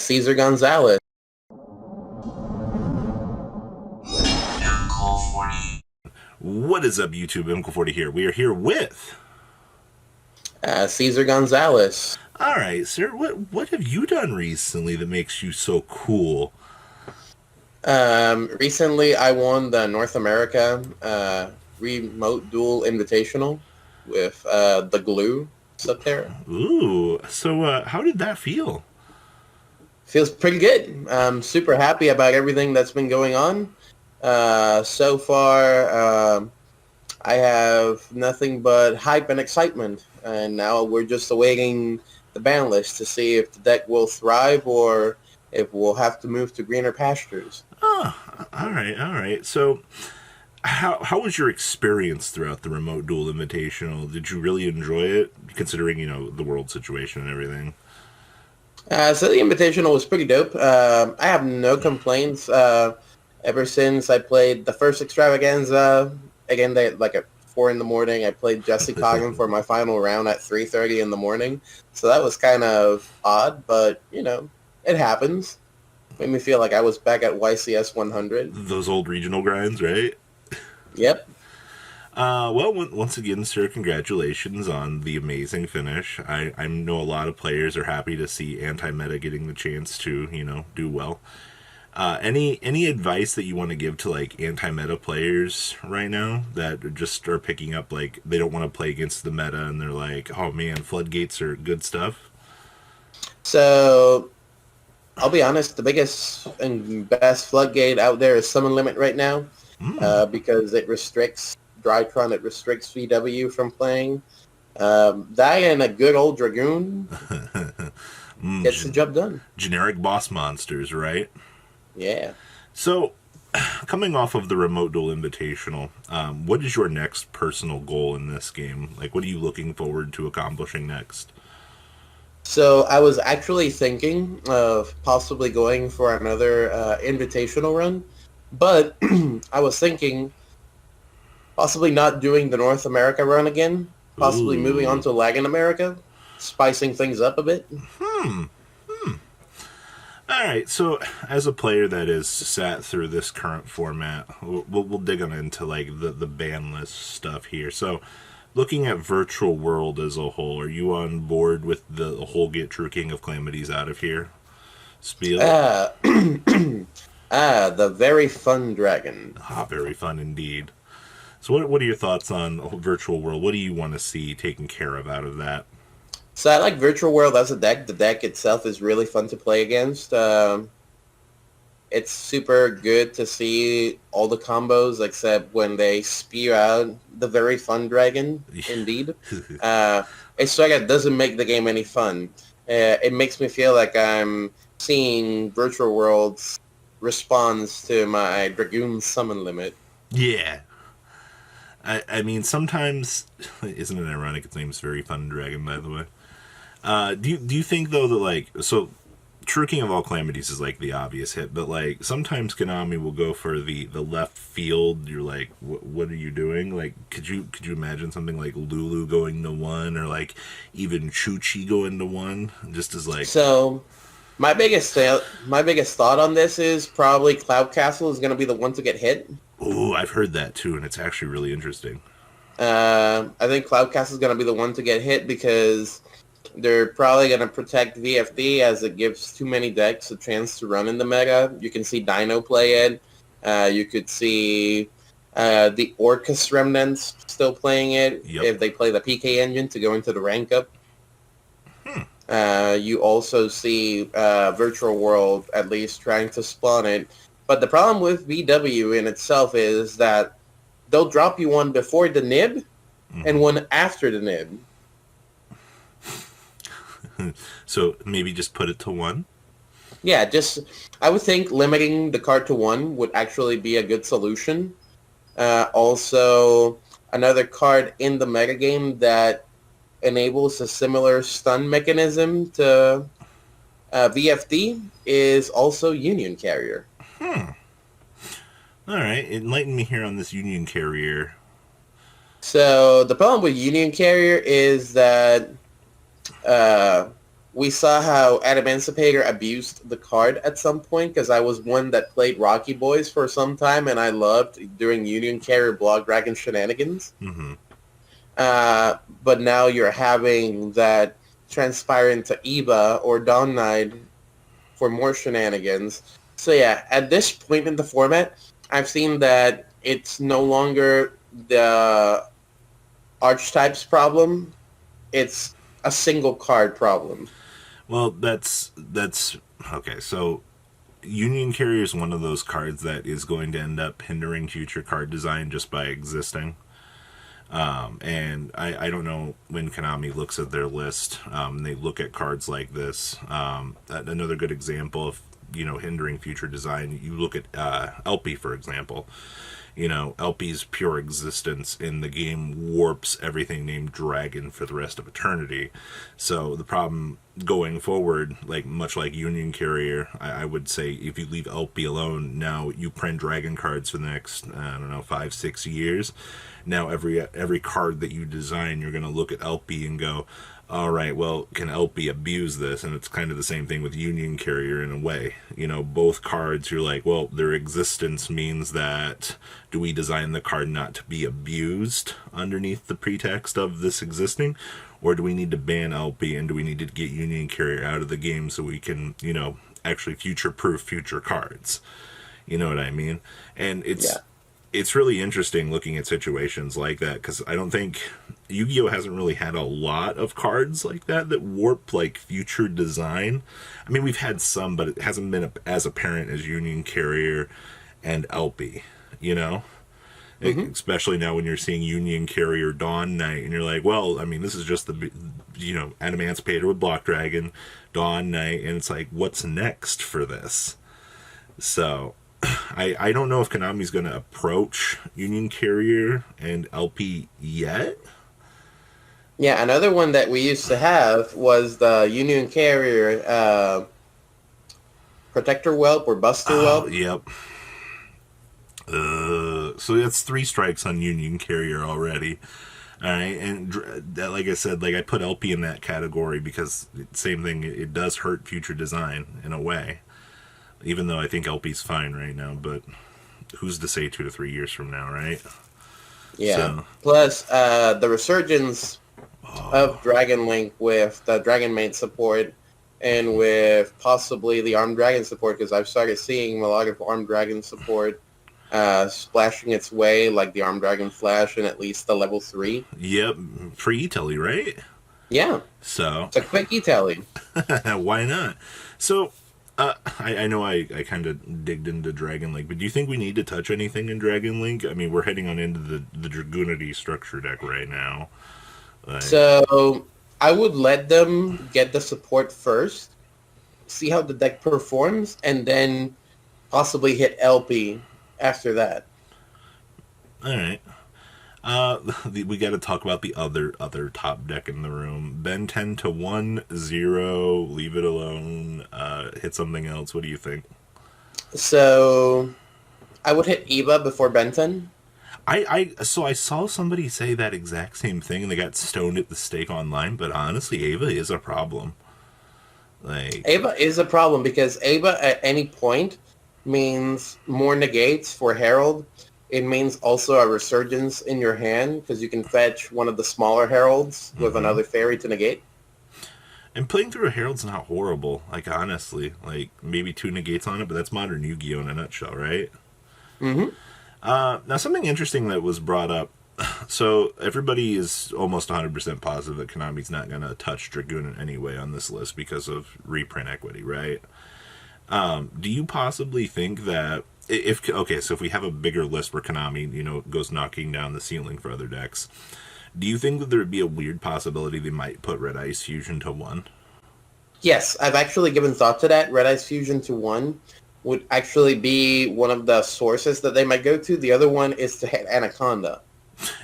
Cesar Gonzalez. What is up, YouTube? MCO40 here. We are here with. Cesar Gonzalez. All right, sir. What have you done recently that makes you so cool? Recently, I won the North America Remote Duel Invitational with the Glue Subterra. Ooh. So, how did that feel? Feels pretty good. I'm super happy about everything that's been going on. So far, I have nothing but hype and excitement, and now we're just awaiting the ban list to see if the deck will thrive or if we'll have to move to greener pastures. Oh, all right, all right. So, how was your experience throughout the Remote Duel Invitational? Did you really enjoy it, considering the world situation and everything? So the Invitational was pretty dope. I have no complaints. Ever since I played the first Extravaganza, again, like at 4 in the morning, I played Jesse Coggin for my final round at 3:30 in the morning. So that was kind of odd, but, it happens. Made me feel like I was back at YCS 100. Those old regional grinds, right? Yep. Well, once again, sir, congratulations on the amazing finish. I know a lot of players are happy to see anti-meta getting the chance to, do well. Any advice that you want to give to like anti-meta players right now that just are picking up like they don't want to play against the meta and they're like, oh man, floodgates are good stuff? So I'll be honest, the biggest and best floodgate out there is Summon Limit right now, because it restricts Drytron, it restricts VW from playing. That and a good old Dragoon gets the job done. Generic boss monsters, right? Yeah. So, coming off of the Remote Duel Invitational, what is your next personal goal in this game? Like, what are you looking forward to accomplishing next? So I was actually thinking of possibly going for another invitational run, but I was thinking possibly not doing the North America run again, possibly moving on Ooh. to Latin America, spicing things up a bit. All right, so as a player that has sat through this current format, we'll dig on into like the ban list stuff here. So, looking at Virtual World as a whole, are you on board with the whole get True King of Calamities out of here spiel? Uh, the very fun dragon. Ah, very fun indeed. So, what are your thoughts on Virtual World? What do you want to see taken care of out of that? So I like Virtual World as a deck. The deck itself is really fun to play against. It's super good to see all the combos except when they spew out the very fun dragon, indeed. It sort of doesn't make the game any fun. It makes me feel like I'm seeing Virtual World's response to my Dragoon summon limit. Yeah. I mean, sometimes, isn't it ironic? Its name's Very Fun Dragon, by the way. Do you think though that like so True King of All Calamities is like the obvious hit, but like sometimes Konami will go for the left field. You're like, what are you doing? Like, could you imagine something like Lulu going to one, or like even Chuchi going to one, just as like. So my biggest thought on this is probably Cloud Castle is going to be the one to get hit. Oh, I've heard that too, and it's actually really interesting. I think Cloud Castle is going to be the one to get hit because they're probably going to protect VFD as it gives too many decks a chance to run in the meta. You can see Dino play it. You could see the Orcus Remnants still playing it Yep. if they play the PK engine to go into the rank up. You also see Virtual World at least trying to spawn it. But the problem with VW in itself is that they'll drop you one before the nib and one after the nib. So maybe just put it to one. Yeah, I would think limiting the card to one would actually be a good solution. Also, another card in the metagame that enables a similar stun mechanism to VFD is also Union Carrier. All right, enlighten me here on this Union Carrier. So the problem with Union Carrier is that we saw how Adamantipator abused the card at some point, because I was one that played Rocky Boys for some time, and I loved doing Union Carrier Block Dragon shenanigans. Mm-hmm. But now you're having that transpire into Eva or Dawn Knight for more shenanigans. So yeah, at this point in the format, I've seen that it's no longer the archetypes problem. It's a single card problem. Well, that's okay. So, Union Carrier is one of those cards that is going to end up hindering future card design just by existing. And I don't know when Konami looks at their list, they look at cards like this. Another good example of hindering future design. You look at LP, for example. LP's pure existence in the game warps everything named Dragon for the rest of eternity. So the problem going forward, like much like Union Carrier, I would say if you leave LP alone, now you print Dragon cards for the next, I don't know, 5-6 years. Now every card that you design, you're going to look at LP and go, all right, well, can LP abuse this? And it's kind of the same thing with Union Carrier in a way. Both cards, you're like, well, their existence means that do we design the card not to be abused underneath the pretext of this existing? Or do we need to ban LP and do we need to get Union Carrier out of the game so we can, actually future-proof future cards? You know what I mean? And it's really interesting looking at situations like that because I don't think Yu-Gi-Oh! Hasn't really had a lot of cards like that warp like future design. I mean, we've had some, but it hasn't been as apparent as Union Carrier and LP, Mm-hmm. Especially now when you're seeing Union Carrier Dawn Knight and you're like, well, I mean, this is just the, Adamantipator with Block Dragon, Dawn Knight, and it's like, what's next for this? So I don't know if Konami's going to approach Union Carrier and LP yet. Yeah, another one that we used to have was the Union Carrier Protector Whelp or Buster Whelp. Yep. So that's 3 strikes on Union Carrier already. All right, and that, like I said, I put LP in that category because same thing. It does hurt future design in a way, even though I think LP's fine right now. But who's to say 2 to 3 years from now, right? Yeah. So. Plus, the resurgence of Dragon Link with the Dragon Maid support and with possibly the Armed Dragon support, because I've started seeing a lot of Armed Dragon support splashing its way, like the Armed Dragon Flash in at least the level 3. Yep, free e-telly, right? Yeah. So it's a quick e-telly. Why not? So I know I kind of digged into Dragon Link, but do you think we need to touch anything in Dragon Link? I mean, we're heading on into the Dragoonity structure deck right now. So I would let them get the support first, see how the deck performs, and then possibly hit LP after that. All right. We got to talk about the other top deck in the room. Ben 10 to 1-0. Leave it alone. Hit something else. What do you think? So I would hit Eva before Benton. So I saw somebody say that exact same thing, and they got stoned at the stake online. But honestly, Eva is a problem. Eva is a problem because Eva at any point means more negates for Herald. It means also a resurgence in your hand because you can fetch one of the smaller Heralds with another fairy to negate. And playing through a Herald's not horrible. Honestly, maybe 2 negates on it, but that's modern Yu-Gi-Oh! In a nutshell, right? Mm-hmm. Now, something interesting that was brought up. So everybody is almost 100% positive that Konami's not going to touch Dragoon in any way on this list because of reprint equity, right? Do you possibly think that if we have a bigger list where Konami, goes knocking down the ceiling for other decks, do you think that there would be a weird possibility they might put Red Ice Fusion to 1? Yes, I've actually given thought to that. Red Ice Fusion to 1 would actually be one of the sources that they might go to. The other one is to hit Anaconda.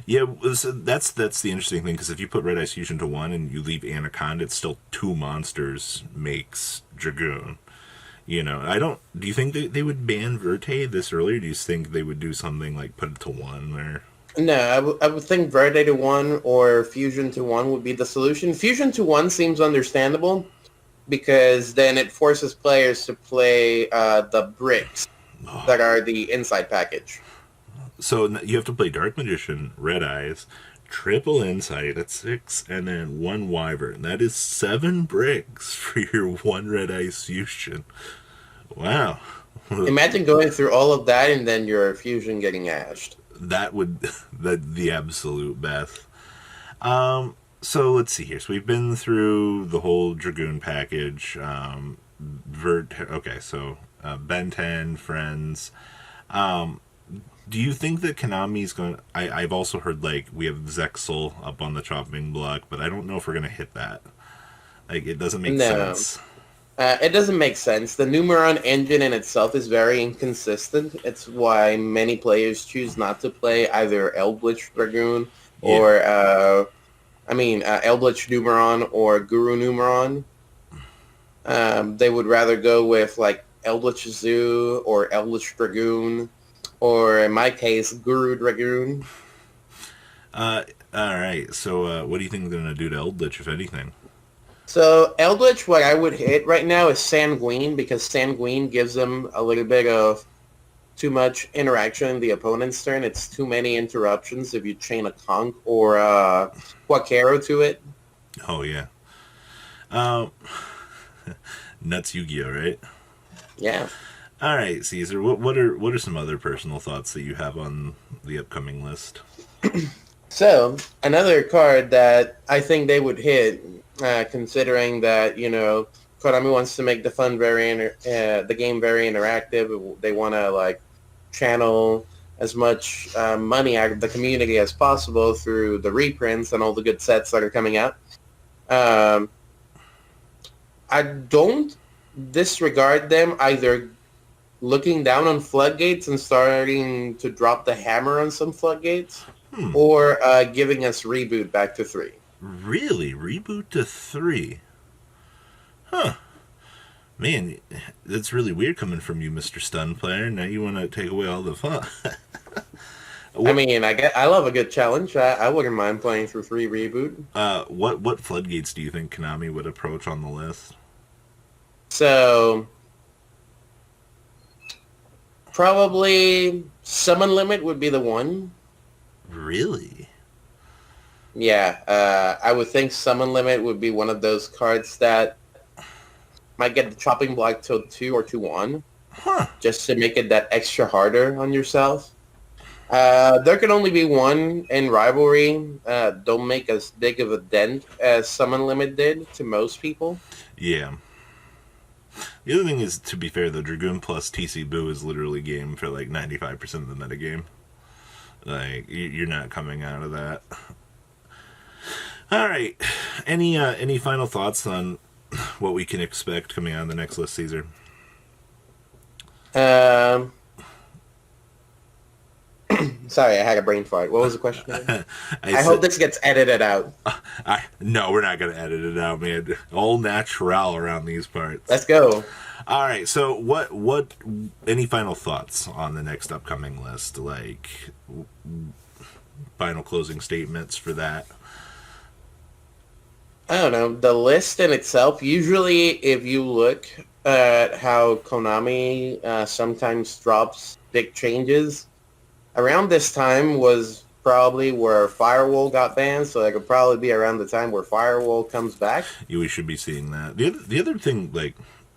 Yeah, so that's the interesting thing, because if you put Red Ice Fusion to 1 and you leave Anaconda, it's still 2 monsters makes Dragoon. Do you think they would ban Verte this early, or do you think they would do something like put it to 1 or? No, I would think Verde to 1 or Fusion to 1 would be the solution. Fusion to 1 seems understandable because then it forces players to play the bricks Oh. that are the inside package. So you have to play Dark Magician, Red Eyes, Triple Insight at 6, and then 1 Wyvern. That is 7 bricks for your 1 Red Eyes fusion. Wow. Imagine going through all of that and then your fusion getting ashed. That would that the absolute best. So let's see here. So we've been through the whole Dragoon package. Okay, so Ben 10, Friends. Do you think that Konami's going to... I've also heard, like, we have Zexel up on the chopping block, but I don't know if we're going to hit that. Like, it doesn't make No. sense. It doesn't make sense. The Numeron engine in itself is very inconsistent. It's why many players choose not to play either Eldritch Dragoon or, Eldritch Numeron or Guru Numeron. They would rather go with, like, Eldritch Zoo or Eldritch Dragoon, or in my case, Guru Dragoon. Alright, so what do you think they're going to do to Eldritch, if anything? So Eldritch, what I would hit right now is Sanguine, because Sanguine gives them a little bit of too much interaction in the opponent's turn. It's too many interruptions if you chain a Conch or a Quaquero to it. Oh, yeah. Nuts Yu-Gi-Oh, right? Yeah. All right, Caesar. What are some other personal thoughts that you have on the upcoming list? So another card that I think they would hit, considering that Konami wants to make the game very interactive. They want to like channel as much money out of the community as possible through the reprints and all the good sets that are coming out. I don't disregard them either looking down on floodgates and starting to drop the hammer on some floodgates, or giving us Reboot back to 3. Really? Reboot to 3? Huh. Man, that's really weird coming from you, Mr. Stun Player. Now you want to take away all the fun. I love a good challenge. I wouldn't mind playing through 3 Reboot. What floodgates do you think Konami would approach on the list? So probably Summon Limit would be the one. Really? Yeah, I would think Summon Limit would be one of those cards that might get the chopping block to 2 or 2-1, just to make it that extra harder on yourself. There can only be one in Rivalry. Don't make as big of a dent as Summon Limit did to most people. Yeah. The other thing is, to be fair, the Dragoon plus TC Boo is literally game for like 95% of the metagame. Like, you're not coming out of that. All right. Any final thoughts on what we can expect coming out of the next list, Caesar? Sorry, I had a brain fart. What was the question? I hope this gets edited out. No, we're not going to edit it out, man. All natural around these parts. Let's go. All right, so what any final thoughts on the next upcoming list? Like, final closing statements for that? I don't know. The list in itself, usually if you look at how Konami sometimes drops big changes, around this time was probably where Firewall got banned, so it could probably be around the time where Firewall comes back. Yeah, we should be seeing that. The other thing, like,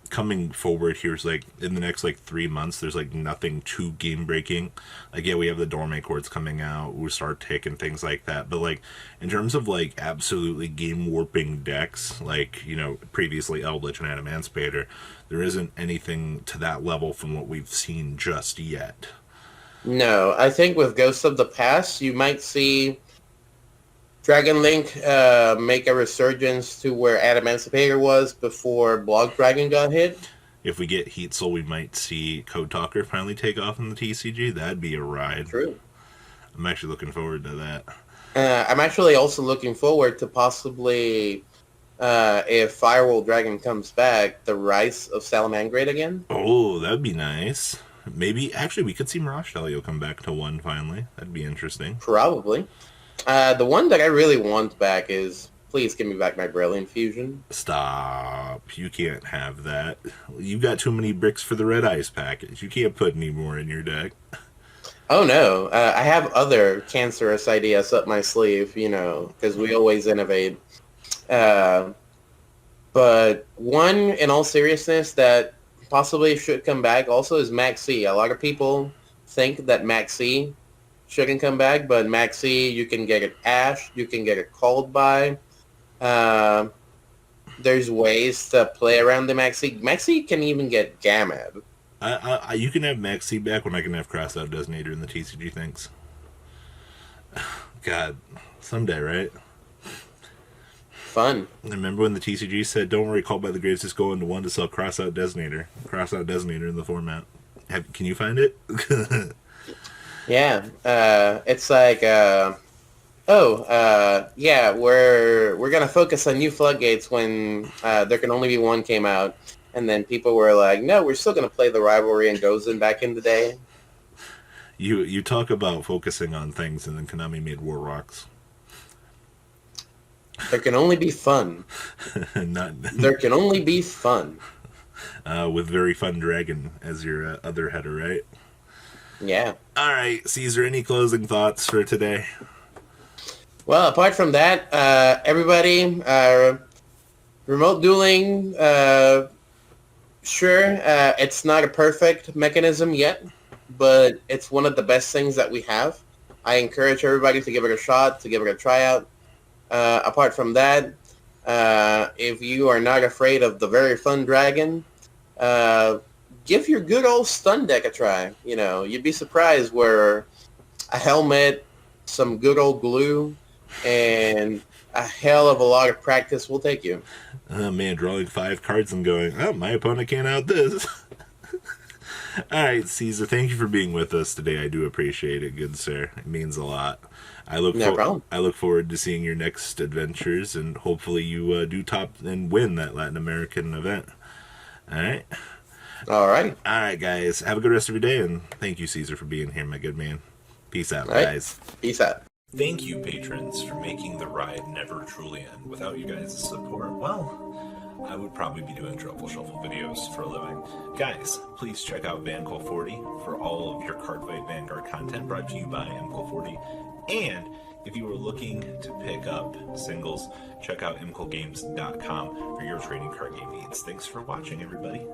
coming forward here is, like, in the next, like, 3 months, there's, like, nothing too game-breaking. Like, yeah, we have the Dorme Chords coming out, Usar Tick, and things like that, but, like, in terms of, like, absolutely game-warping decks, like, previously Eldritch and Adamantipator, there isn't anything to that level from what we've seen just yet. No, I think with Ghosts of the Past, you might see Dragon Link make a resurgence to where Adamantipator was before Block Dragon got hit. If we get Heat Soul, we might see Code Talker finally take off in the TCG. That'd be a ride. True. I'm actually looking forward to that. I'm actually also looking forward to possibly, if Firewall Dragon comes back, the Rise of Salamangreat again. Oh, that'd be nice. Maybe, actually, we could see Mirage Delio come back to 1 finally. That'd be interesting. Probably. The one that I really want back is Please give me back my Brilliant Fusion. Stop. You can't have that. You've got too many bricks for the red ice package. You can't put any more in your deck. Oh no, I have other cancerous ideas up my sleeve, because we always innovate. Uh, but one, in all seriousness, that possibly should come back also is Maxi. A lot of people think that Maxi shouldn't come back, but Maxi, you can get it Ash, you can get it called by. Uh, there's ways to play around the Maxi. Maxi can even get Gamad. You can have Maxi back when I can have Crossout Designator in the TCG things. God, someday, right? Fun. Remember when the TCG said, "Don't worry, Called by the Graves, just go into one to sell Crossout Designator in the format." Can you find it? Yeah, it's like, yeah, we're gonna focus on new floodgates when there can only be one came out, and then people were like, no, we're still gonna play the rivalry and Gozen back in the day. You talk about focusing on things, and then Konami made War Rocks. There can only be fun. There can only be fun. With Very Fun Dragon as your other header, right? Yeah. All right, Cesar, any closing thoughts for today? Well, apart from that, everybody, remote dueling, sure, it's not a perfect mechanism yet, but it's one of the best things that we have. I encourage everybody to give it a shot, to give it a tryout. Apart from that, if you are not afraid of the Very Fun Dragon, give your good old stun deck a try. You'd be surprised where a helmet, some good old glue, and a hell of a lot of practice will take you. Oh man, drawing 5 cards and going, oh, my opponent can't out this. All right, Cesar, thank you for being with us today. I do appreciate it, good sir. It means a lot. No problem. I look forward to seeing your next adventures, and hopefully you do top and win that Latin American event. All right. All right. All right, guys. Have a good rest of your day, and thank you, Cesar, for being here, my good man. Peace out, guys. Peace out. Thank you, patrons, for making the ride never truly end. Without you guys' support, well, I would probably be doing Truffle Shuffle videos for a living. Guys, please check out VanCool40 for all of your Cardfight Vanguard content brought to you by MCool40. And if you are looking to pick up singles, check out mcoolgames.com for your trading card game needs. Thanks for watching, everybody.